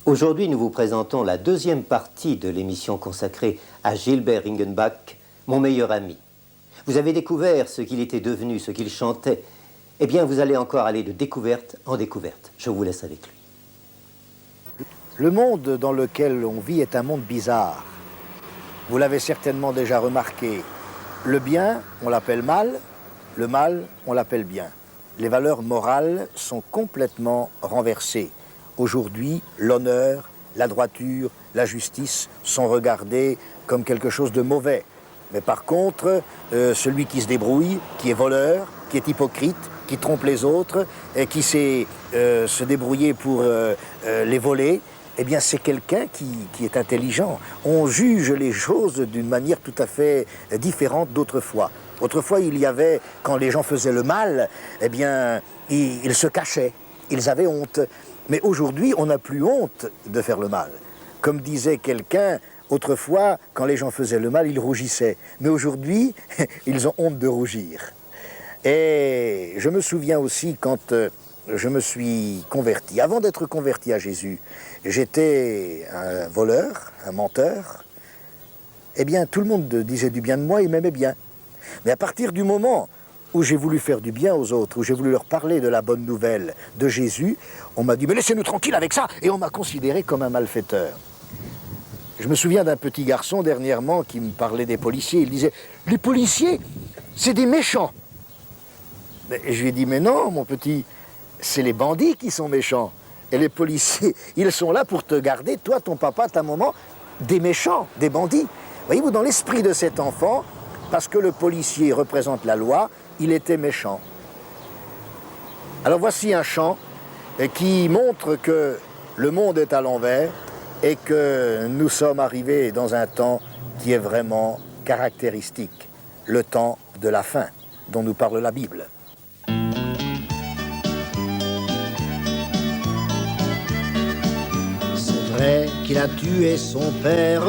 Aujourd'hui, nous vous présentons la deuxième partie de l'émission consacrée à Gilbert Ringenbach, mon meilleur ami. Vous avez découvert ce qu'il était devenu, ce qu'il chantait. Eh bien, vous allez encore aller de découverte en découverte. Je vous laisse avec lui. Le monde dans lequel on vit est un monde bizarre. Vous l'avez certainement déjà remarqué. Le bien, on l'appelle mal. Le mal, on l'appelle bien. Les valeurs morales sont complètement renversées. Aujourd'hui, l'honneur, la droiture, la justice sont regardés comme quelque chose de mauvais. Mais par contre, celui qui se débrouille, qui est voleur, qui est hypocrite, qui trompe les autres, et qui sait se débrouiller pour les voler, eh bien c'est quelqu'un qui est intelligent. On juge les choses d'une manière tout à fait différente d'autrefois. Autrefois, il y avait, quand les gens faisaient le mal, eh bien, ils se cachaient, ils avaient honte. Mais aujourd'hui, on n'a plus honte de faire le mal. Comme disait quelqu'un, autrefois, quand les gens faisaient le mal, ils rougissaient. Mais aujourd'hui, ils ont honte de rougir. Et je me souviens aussi quand je me suis converti. Avant d'être converti à Jésus, j'étais un voleur, un menteur. Eh bien, tout le monde disait du bien de moi, il m'aimait bien. Mais à partir du moment où j'ai voulu faire du bien aux autres, où j'ai voulu leur parler de la bonne nouvelle de Jésus, on m'a dit « mais laissez-nous tranquille avec ça !» et on m'a considéré comme un malfaiteur. Je me souviens d'un petit garçon dernièrement qui me parlait des policiers. Il disait « les policiers, c'est des méchants !» Et je lui ai dit « mais non, mon petit, c'est les bandits qui sont méchants. Et les policiers, ils sont là pour te garder, toi, ton papa, ta maman, des méchants, des bandits. » Voyez-vous, dans l'esprit de cet enfant, parce que le policier représente la loi, il était méchant. Alors voici un chant qui montre que le monde est à l'envers et que nous sommes arrivés dans un temps qui est vraiment caractéristique, le temps de la fin dont nous parle la Bible. C'est vrai qu'il a tué son père,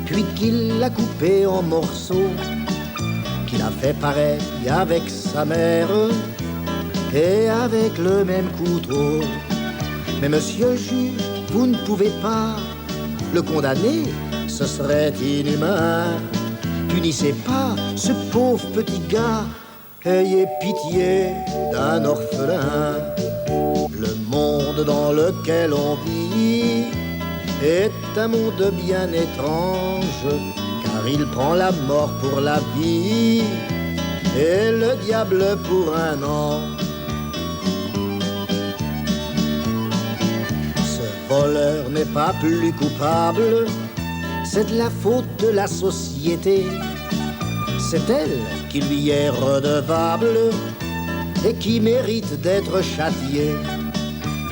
puis qu'il l'a coupé en morceaux, qu'il a fait pareil avec sa mère et avec le même couteau. Mais monsieur le juge, vous ne pouvez pas le condamner, ce serait inhumain. Punissez pas ce pauvre petit gars, ayez pitié d'un orphelin. Le monde dans lequel on vit est un monde bien étrange, car il prend la mort pour la vie et le diable pour un ange. Ce voleur n'est pas plus coupable, c'est de la faute de la société. C'est elle qui lui est redevable et qui mérite d'être châtiée.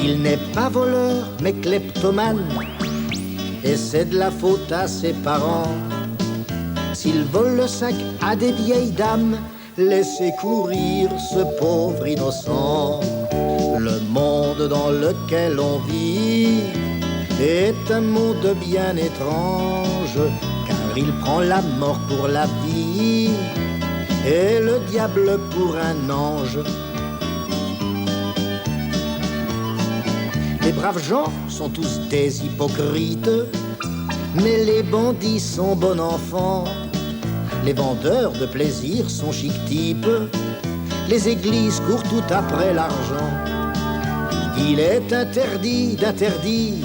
Il n'est pas voleur mais kleptomane, et c'est de la faute à ses parents. S'il vole le sac à des vieilles dames, laissez courir ce pauvre innocent. Le monde dans lequel on vit est un monde bien étrange, car il prend la mort pour la vie et le diable pour un ange. Les braves gens sont tous des hypocrites, mais les bandits sont bons enfants. Les vendeurs de plaisir sont chic types, les églises courent tout après l'argent. Il est interdit d'interdire,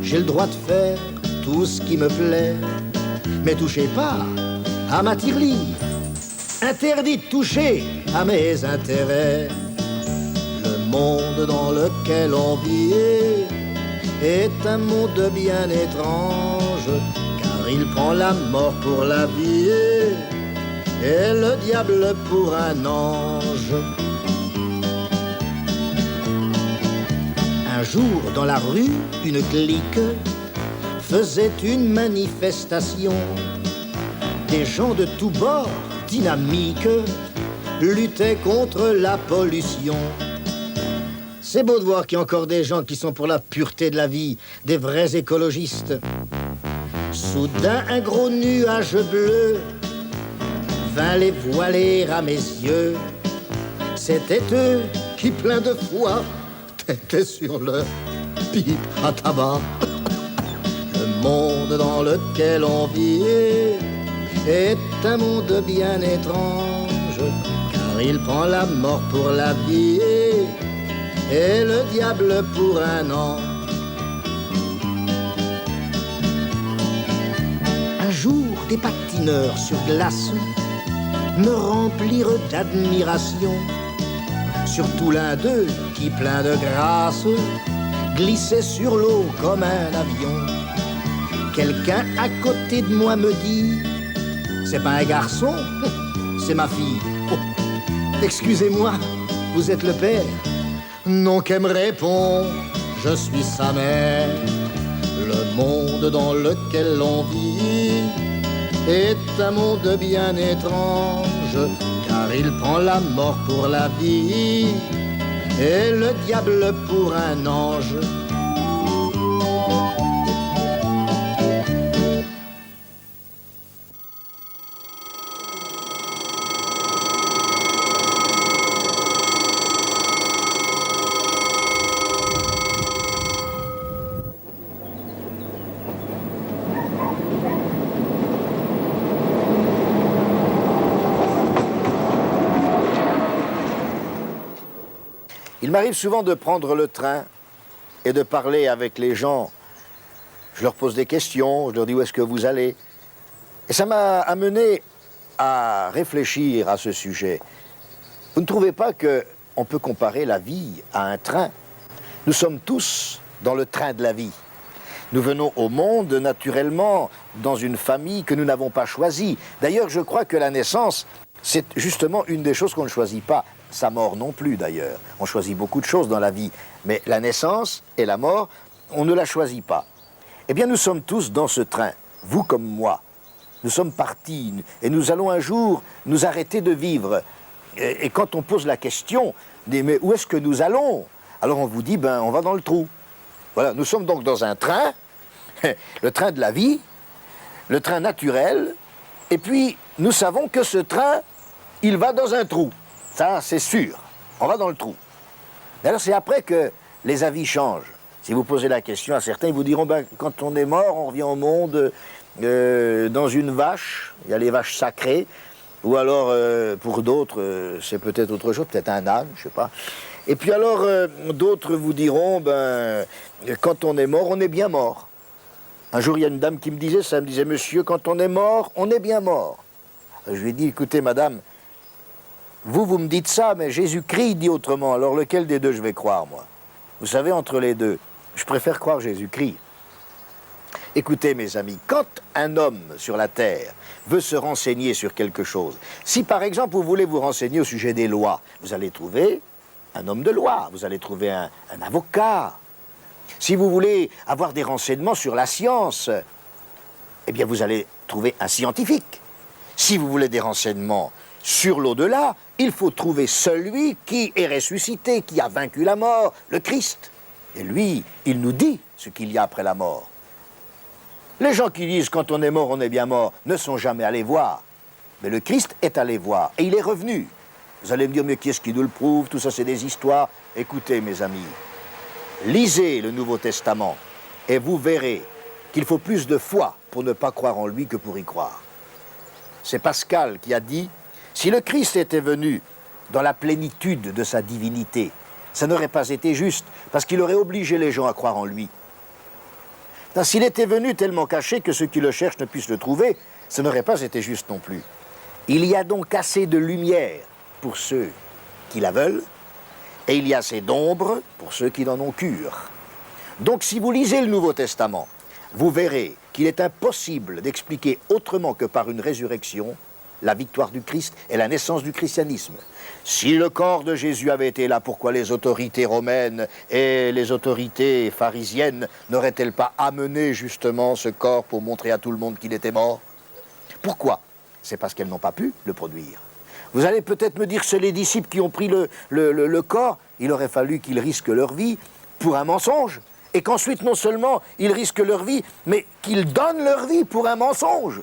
j'ai le droit de faire tout ce qui me plaît, mais touchez pas à ma tirelire, interdit de toucher à mes intérêts. Le monde dans lequel on vit est un monde bien étrange, car il prend la mort pour la vie et le diable pour un ange. Un jour dans la rue, une clique faisait une manifestation. Des gens de tous bords, dynamiques, luttaient contre la pollution. C'est beau de voir qu'il y a encore des gens qui sont pour la pureté de la vie, des vrais écologistes. Soudain, un gros nuage bleu vint les voiler à mes yeux. C'était eux qui, pleins de foi, têtaient sur leur pipe à tabac. Le monde dans lequel on vit est un monde bien étrange, car il prend la mort pour la vie et le diable pour un ange. Un jour, des patineurs sur glace me remplirent d'admiration, surtout l'un d'eux qui, plein de grâce, glissait sur l'eau comme un avion. Quelqu'un à côté de moi me dit: c'est pas un garçon, c'est ma fille. Oh, excusez-moi, vous êtes le père? Non, qu'elle me répond: je suis sa mère. Le monde dans lequel on vit est un monde bien étrange, car il prend la mort pour la vie et le diable pour un ange. Il m'arrive souvent de prendre le train et de parler avec les gens. Je leur pose des questions, je leur dis où est-ce que vous allez. Et ça m'a amené à réfléchir à ce sujet. Vous ne trouvez pas qu'on peut comparer la vie à un train? Nous sommes tous dans le train de la vie. Nous venons au monde naturellement dans une famille que nous n'avons pas choisie. D'ailleurs, je crois que la naissance, c'est justement une des choses qu'on ne choisit pas. Sa mort non plus, d'ailleurs. On choisit beaucoup de choses dans la vie. Mais la naissance et la mort, on ne la choisit pas. Eh bien, nous sommes tous dans ce train, vous comme moi. Nous sommes partis et nous allons un jour nous arrêter de vivre. Et quand on pose la question, mais où est-ce que nous allons? Alors on vous dit, ben, on va dans le trou. Voilà, nous sommes donc dans un train, le train de la vie, le train naturel, et puis nous savons que ce train, il va dans un trou. Ça, c'est sûr. On va dans le trou. Alors, c'est après que les avis changent. Si vous posez la question à certains, ils vous diront, ben, quand on est mort, on revient au monde dans une vache. Il y a les vaches sacrées. Ou alors, pour d'autres, c'est peut-être autre chose, peut-être un âne, je ne sais pas. Et puis alors, d'autres vous diront, ben, quand on est mort, on est bien mort. Un jour, il y a une dame qui me disait ça, elle me disait, monsieur, quand on est mort, on est bien mort. Je lui ai dit, écoutez, madame, vous me dites ça, mais Jésus-Christ dit autrement. Alors lequel des deux je vais croire, moi? Vous savez, entre les deux, je préfère croire Jésus-Christ. Écoutez, mes amis, quand un homme sur la terre veut se renseigner sur quelque chose, si par exemple vous voulez vous renseigner au sujet des lois, vous allez trouver un homme de loi, vous allez trouver un avocat. Si vous voulez avoir des renseignements sur la science, eh bien vous allez trouver un scientifique. Si vous voulez des renseignements sur l'au-delà, il faut trouver celui qui est ressuscité, qui a vaincu la mort, le Christ. Et lui, il nous dit ce qu'il y a après la mort. Les gens qui disent quand on est mort, on est bien mort, ne sont jamais allés voir. Mais le Christ est allé voir et il est revenu. Vous allez me dire, mais qui est-ce qui nous le prouve? Tout ça, c'est des histoires. Écoutez, mes amis, lisez le Nouveau Testament et vous verrez qu'il faut plus de foi pour ne pas croire en lui que pour y croire. C'est Pascal qui a dit: si le Christ était venu dans la plénitude de sa divinité, ça n'aurait pas été juste, parce qu'il aurait obligé les gens à croire en lui. S'il était venu tellement caché que ceux qui le cherchent ne puissent le trouver, ça n'aurait pas été juste non plus. Il y a donc assez de lumière pour ceux qui la veulent, et il y a assez d'ombre pour ceux qui n'en ont cure. Donc si vous lisez le Nouveau Testament, vous verrez qu'il est impossible d'expliquer autrement que par une résurrection la victoire du Christ et la naissance du christianisme. Si le corps de Jésus avait été là, pourquoi les autorités romaines et les autorités pharisiennes n'auraient-elles pas amené justement ce corps pour montrer à tout le monde qu'il était mort? Pourquoi? C'est parce qu'elles n'ont pas pu le produire. Vous allez peut-être me dire que c'est les disciples qui ont pris le corps. Il aurait fallu qu'ils risquent leur vie pour un mensonge. Et qu'ensuite, non seulement ils risquent leur vie, mais qu'ils donnent leur vie pour un mensonge.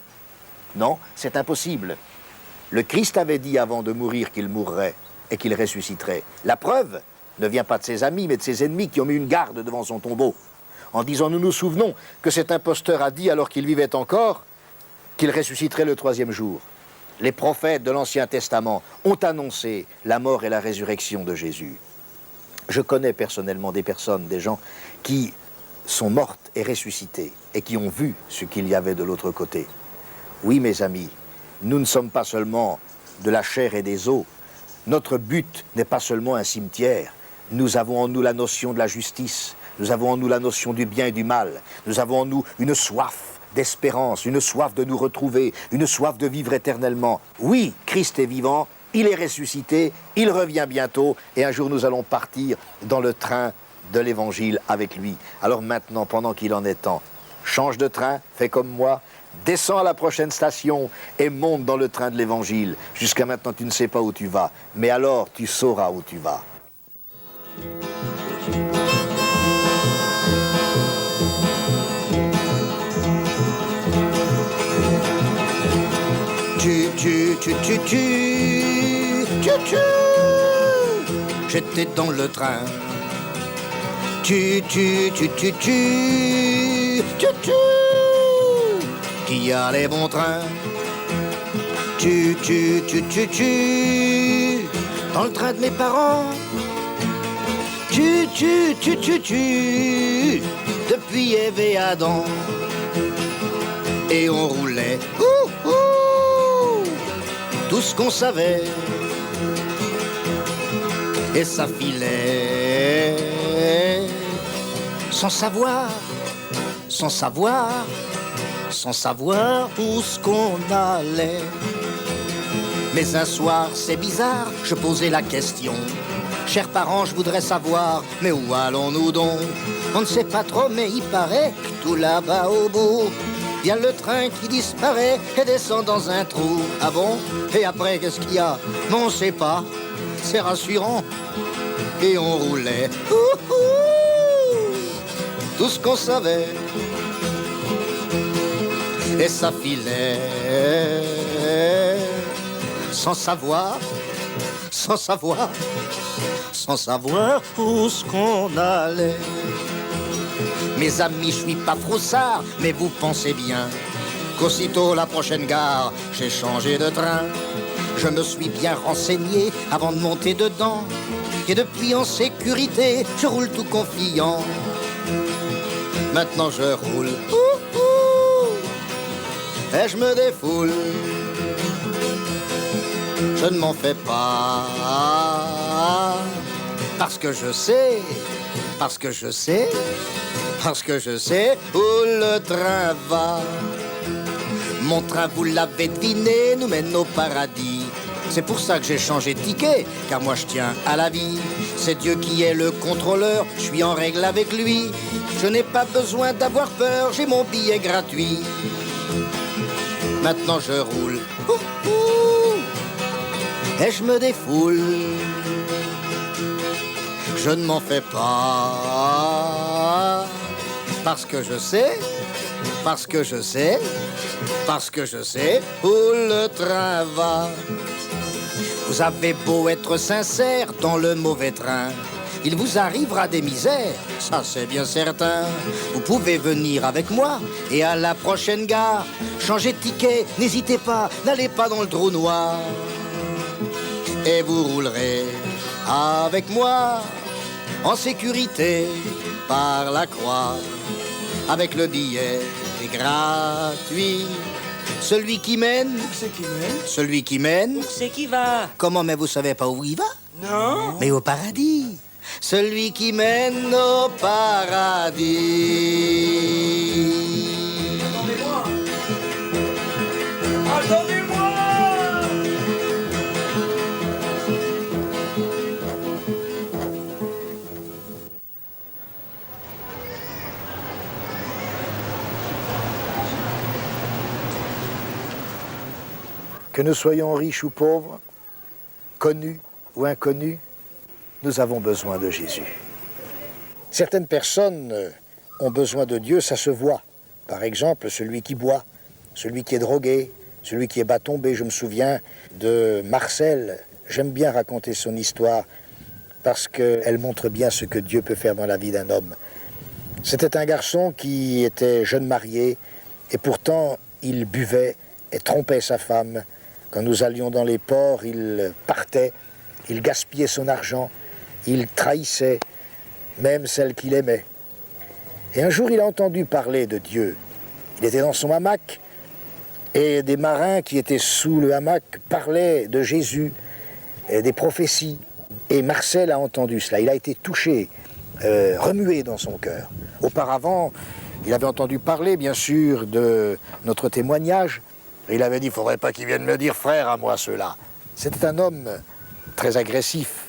Non, c'est impossible. Le Christ avait dit avant de mourir qu'il mourrait et qu'il ressusciterait. La preuve, ne vient pas de ses amis, mais de ses ennemis qui ont mis une garde devant son tombeau, en disant, nous nous souvenons que cet imposteur a dit, alors qu'il vivait encore, qu'il ressusciterait le troisième jour. Les prophètes de l'Ancien Testament ont annoncé la mort et la résurrection de Jésus. Je connais personnellement des personnes, des gens qui sont mortes et ressuscitées et qui ont vu ce qu'il y avait de l'autre côté. Oui, mes amis, nous ne sommes pas seulement de la chair et des os. Notre but n'est pas seulement un cimetière. Nous avons en nous la notion de la justice. Nous avons en nous la notion du bien et du mal. Nous avons en nous une soif d'espérance, une soif de nous retrouver, une soif de vivre éternellement. Oui, Christ est vivant, il est ressuscité, il revient bientôt, et un jour nous allons partir dans le train de l'Évangile avec lui. Alors maintenant, pendant qu'il en est temps, change de train, fais comme moi, descends à la prochaine station et monte dans le train de l'Évangile. Jusqu'à maintenant, tu ne sais pas où tu vas, mais alors tu sauras où tu vas. J'étais dans le train. Qui a les bons trains? Dans le train de mes parents. Depuis Ève et Adam. Et on roulait. Tout ce qu'on savait. Et ça filait. Sans savoir où ce qu'on allait. Mais un soir, c'est bizarre, je posais la question. Chers parents, je voudrais savoir, mais où allons-nous donc? On ne sait pas trop, mais il paraît que tout là-bas au bout, il y a le train qui disparaît et descend dans un trou. Ah bon? Et après, qu'est-ce qu'il y a? Non, on sait pas. C'est rassurant. Et on roulait. Tout ce qu'on savait. Et ça filait. Sans savoir où ce qu'on allait. Mes amis, je suis pas froussard, mais vous pensez bien qu'aussitôt la prochaine gare, j'ai changé de train. Je me suis bien renseigné avant de monter dedans. Et depuis en sécurité, je roule tout confiant. Maintenant je roule, et je me défoule. Je ne m'en fais pas, parce que je sais où le train va. Mon train, vous l'avez deviné, nous mène au paradis. C'est pour ça que j'ai changé de ticket, car moi je tiens à la vie. C'est Dieu qui est le contrôleur, je suis en règle avec lui. Je n'ai pas besoin d'avoir peur, j'ai mon billet gratuit. Maintenant je roule, et je me défoule. Je ne m'en fais pas, parce que je sais où le train va. Vous avez beau être sincère dans le mauvais train, il vous arrivera des misères, ça c'est bien certain. Vous pouvez venir avec moi et à la prochaine gare, changez de ticket, n'hésitez pas, n'allez pas dans le trou noir. Et vous roulerez avec moi en sécurité par la croix, avec le billet gratuit. Celui qui mène, celui qui mène, c'est qui va? Comment, mais vous savez pas où il va? Non. Mais au paradis. Celui qui mène au paradis. Attendez-moi. Attendez-moi. Que nous soyons riches ou pauvres, connus ou inconnus, nous avons besoin de Jésus. Certaines personnes ont besoin de Dieu, ça se voit. Par exemple, celui qui boit, celui qui est drogué, celui qui est bas tombé. Je me souviens de Marcel, j'aime bien raconter son histoire. parce qu'elle montre bien ce que Dieu peut faire dans la vie d'un homme. C'était un garçon qui était jeune marié, et pourtant il buvait et trompait sa femme. Quand nous allions dans les ports, il partait, il gaspillait son argent, il trahissait même celle qu'il aimait. Et un jour, il a entendu parler de Dieu. Il était dans son hamac, et des marins qui étaient sous le hamac parlaient de Jésus, et des prophéties. Et Marcel a entendu cela, il a été touché, remué dans son cœur. Auparavant, il avait entendu parler, bien sûr, de notre témoignage. Et il avait dit, il ne faudrait pas qu'il vienne me dire frère à moi, ceux-là. C'était un homme très agressif.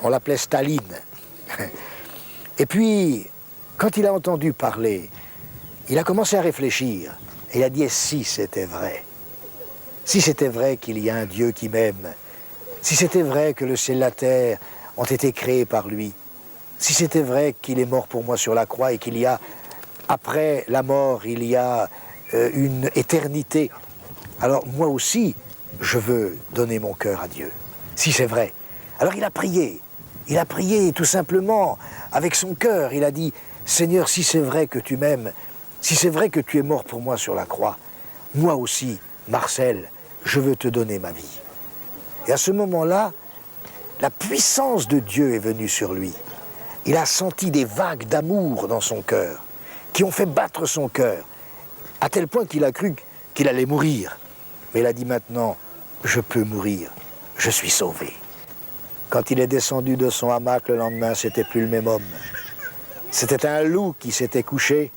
On l'appelait Staline. Et puis, quand il a entendu parler, il a commencé à réfléchir. Et il a dit, et si c'était vrai? Si c'était vrai qu'il y a un Dieu qui m'aime, si c'était vrai que le ciel et la terre ont été créés par lui, si c'était vrai qu'il est mort pour moi sur la croix et qu'il y a, après la mort, il y a une éternité, alors moi aussi, je veux donner mon cœur à Dieu, si c'est vrai. Alors il a prié tout simplement avec son cœur. Il a dit, Seigneur, si c'est vrai que tu m'aimes, si c'est vrai que tu es mort pour moi sur la croix, moi aussi, Marcel, je veux te donner ma vie. Et à ce moment-là, la puissance de Dieu est venue sur lui. Il a senti des vagues d'amour dans son cœur, qui ont fait battre son cœur, à tel point qu'il a cru qu'il allait mourir. Mais il a dit maintenant, je peux mourir, je suis sauvé. Quand il est descendu de son hamac le lendemain, c'était plus le même homme. C'était un loup qui s'était couché,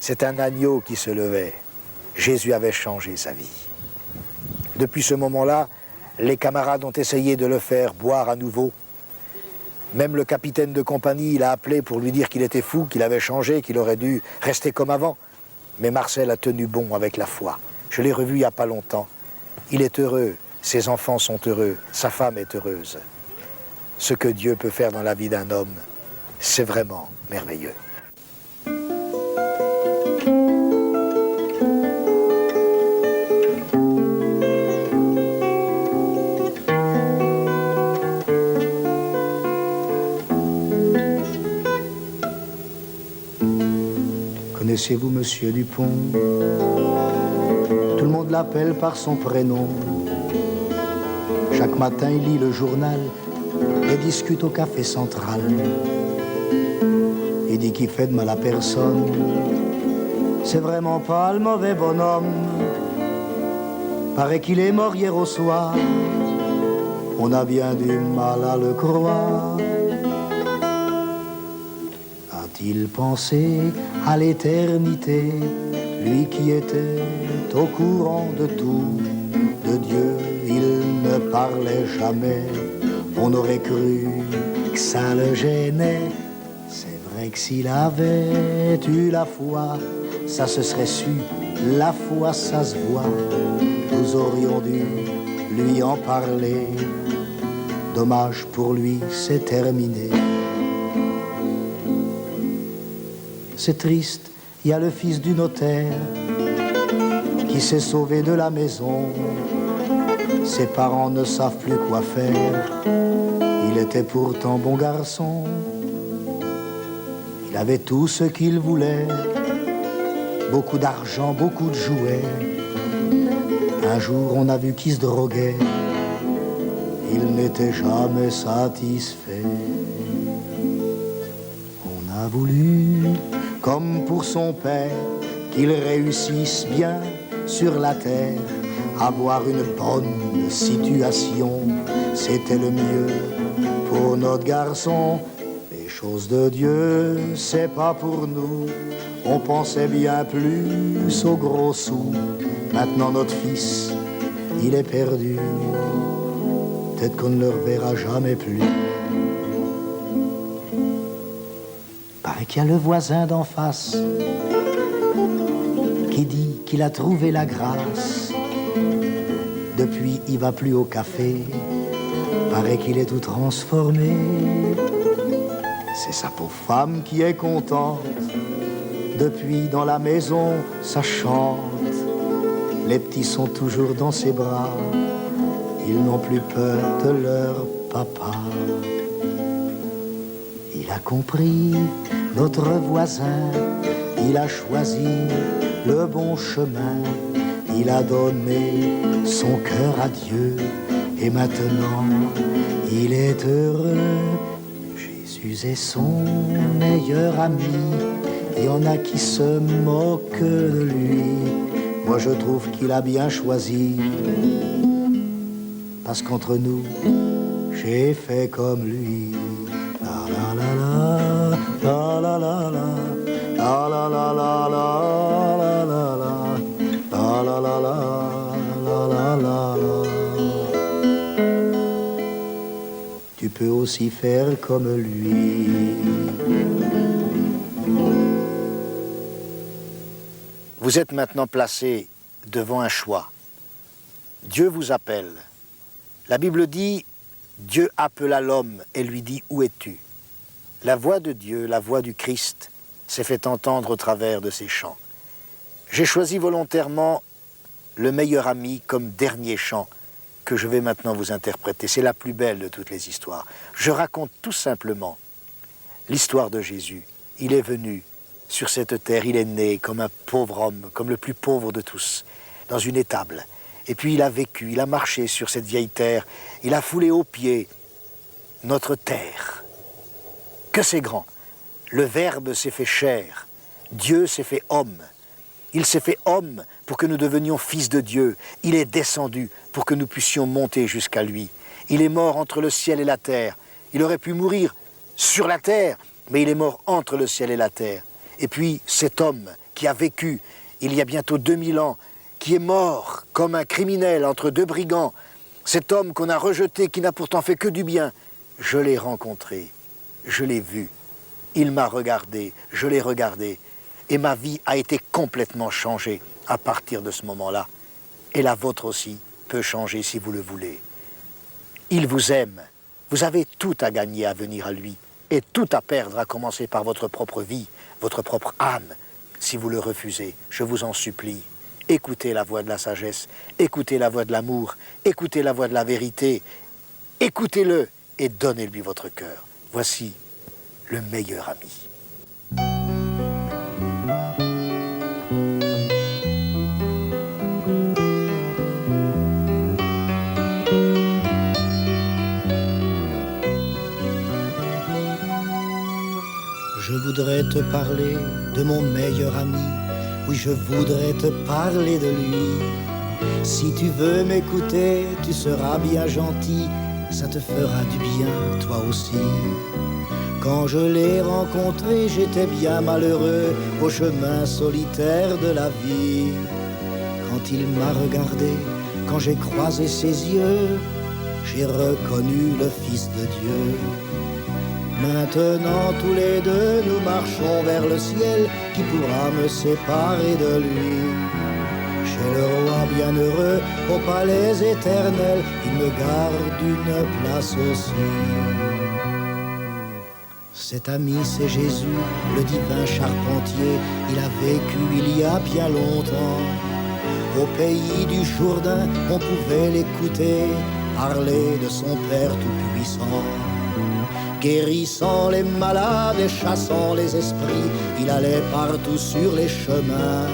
c'est un agneau qui se levait. Jésus avait changé sa vie. Depuis ce moment-là, les camarades ont essayé de le faire boire à nouveau. Même le capitaine de compagnie l'a appelé pour lui dire qu'il était fou, qu'il avait changé, qu'il aurait dû rester comme avant. Mais Marcel a tenu bon avec la foi. Je l'ai revu il n'y a pas longtemps. Il est heureux, ses enfants sont heureux, sa femme est heureuse. Ce que Dieu peut faire dans la vie d'un homme, c'est vraiment merveilleux. Connaissez-vous Monsieur Dupont? Tout le monde l'appelle par son prénom. Chaque matin, il lit le journal et discute au café central. Il dit qu'il fait de mal à personne. C'est vraiment pas le mauvais bonhomme. Paraît qu'il est mort hier au soir. On a bien du mal à le croire. A-t-il pensé à l'éternité, lui qui était au courant de tout? De Dieu, il ne parlait jamais. On aurait cru que ça le gênait. C'est vrai que s'il avait eu la foi, ça se serait su. La foi, ça se voit. Nous aurions dû lui en parler. Dommage pour lui, c'est terminé. C'est triste, il y a le fils du notaire qui s'est sauvé de la maison. Ses parents ne savent plus quoi faire. Il était pourtant bon garçon. Il avait tout ce qu'il voulait. Beaucoup d'argent, beaucoup de jouets. Un jour, on a vu qu'il se droguait. Il n'était jamais satisfait. On a voulu, comme pour son père, qu'il réussisse bien sur la terre. Avoir une bonne situation, c'était le mieux pour notre garçon. Les choses de Dieu, c'est pas pour nous. On pensait bien plus aux gros sous. Maintenant notre fils, il est perdu. Peut-être qu'on ne le reverra jamais plus. Paraît qu'il y a le voisin d'en face qui dit qu'il a trouvé la grâce. Depuis, il va plus au café. Paraît qu'il est tout transformé. C'est sa pauvre femme qui est contente. Depuis, dans la maison, ça chante. Les petits sont toujours dans ses bras. Ils n'ont plus peur de leur papa. Il a compris notre voisin, il a choisi le bon chemin, il a donné son cœur à Dieu et maintenant il est heureux. Jésus est son meilleur ami, il y en a qui se moquent de lui. Moi je trouve qu'il a bien choisi, parce qu'entre nous, j'ai fait comme lui. La la la la, la la la la, la la la la la, la la la la, la la la la. Tu peux aussi faire comme lui. Vous êtes maintenant placé devant un choix. Dieu vous appelle. La Bible dit, Dieu appela l'homme et lui dit, où es-tu? La voix de Dieu, la voix du Christ, s'est fait entendre au travers de ces chants. J'ai choisi volontairement le meilleur ami comme dernier chant que je vais maintenant vous interpréter. C'est la plus belle de toutes les histoires. Je raconte tout simplement l'histoire de Jésus. Il est venu sur cette terre, il est né comme un pauvre homme, comme le plus pauvre de tous, dans une étable. Et puis il a vécu, il a marché sur cette vieille terre, il a foulé aux pieds notre terre. Que c'est grand! Le Verbe s'est fait chair, Dieu s'est fait homme. Il s'est fait homme pour que nous devenions fils de Dieu. Il est descendu pour que nous puissions monter jusqu'à lui. Il est mort entre le ciel et la terre. Il aurait pu mourir sur la terre, mais il est mort entre le ciel et la terre. Et puis cet homme qui a vécu il y a bientôt 2000 ans, qui est mort comme un criminel entre deux brigands, cet homme qu'on a rejeté, qui n'a pourtant fait que du bien, je l'ai rencontré, je l'ai vu, il m'a regardé, je l'ai regardé, et ma vie a été complètement changée à partir de ce moment-là. Et la vôtre aussi peut changer si vous le voulez. Il vous aime, vous avez tout à gagner à venir à lui, et tout à perdre à commencer par votre propre vie, votre propre âme. Si vous le refusez, je vous en supplie, écoutez la voix de la sagesse, écoutez la voix de l'amour, écoutez la voix de la vérité, écoutez-le et donnez-lui votre cœur. Voici le meilleur ami. Je voudrais te parler de mon meilleur ami. Oui, je voudrais te parler de lui. Si tu veux m'écouter, tu seras bien gentil. Ça te fera du bien, toi aussi. Quand je l'ai rencontré, j'étais bien malheureux au chemin solitaire de la vie. Quand il m'a regardé, quand j'ai croisé ses yeux, j'ai reconnu le Fils de Dieu. Maintenant tous les deux nous marchons vers le ciel, qui pourra me séparer de lui? Chez le roi bienheureux, au palais éternel, il me garde une place aussi. Cet ami c'est Jésus, le divin charpentier, il a vécu il y a bien longtemps. Au pays du Jourdain, on pouvait l'écouter parler de son Père tout-puissant. Guérissant les malades et chassant les esprits, il allait partout sur les chemins,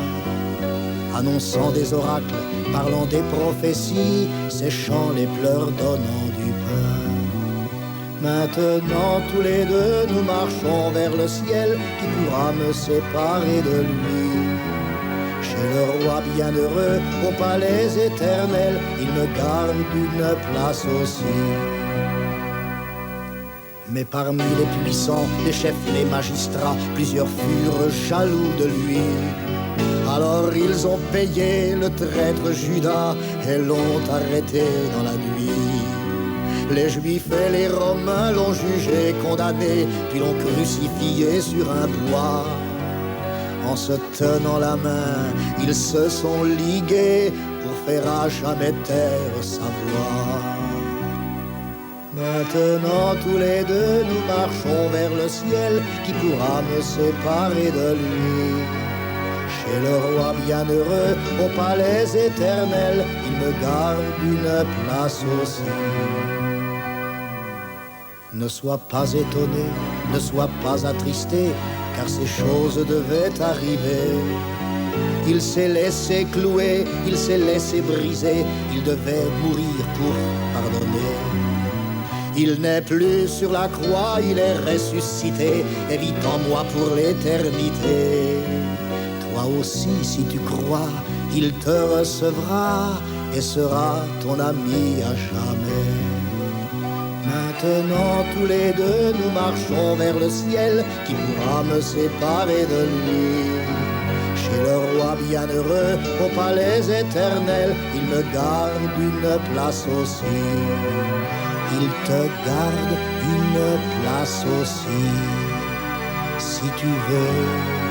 annonçant des oracles, parlant des prophéties, séchant les pleurs, donnant du pain. Maintenant tous les deux nous marchons vers le ciel, qui pourra me séparer de lui? Chez le roi bienheureux, au palais éternel, il me garde une place aussi. Mais parmi les puissants, les chefs et les magistrats, plusieurs furent jaloux de lui. Alors ils ont payé le traître Judas et l'ont arrêté dans la nuit. Les Juifs et les Romains l'ont jugé, condamné, puis l'ont crucifié sur un bois. En se tenant la main, ils se sont ligués pour faire à jamais taire sa voix. Maintenant tous les deux nous marchons vers le ciel, qui pourra me séparer de lui? Chez le roi bienheureux, au palais éternel, il me garde une place aussi. Ne sois pas étonné, ne sois pas attristé, car ces choses devaient arriver. Il s'est laissé clouer, il s'est laissé briser, il devait mourir pour pardonner. Il n'est plus sur la croix, il est ressuscité, et vit en moi pour l'éternité. Toi aussi, si tu crois, il te recevra et sera ton ami à jamais. Maintenant, tous les deux, nous marchons vers le ciel qui pourra me séparer de lui. Chez le roi bienheureux, au palais éternel, il me garde une place aussi. Il te garde une place aussi, si tu veux.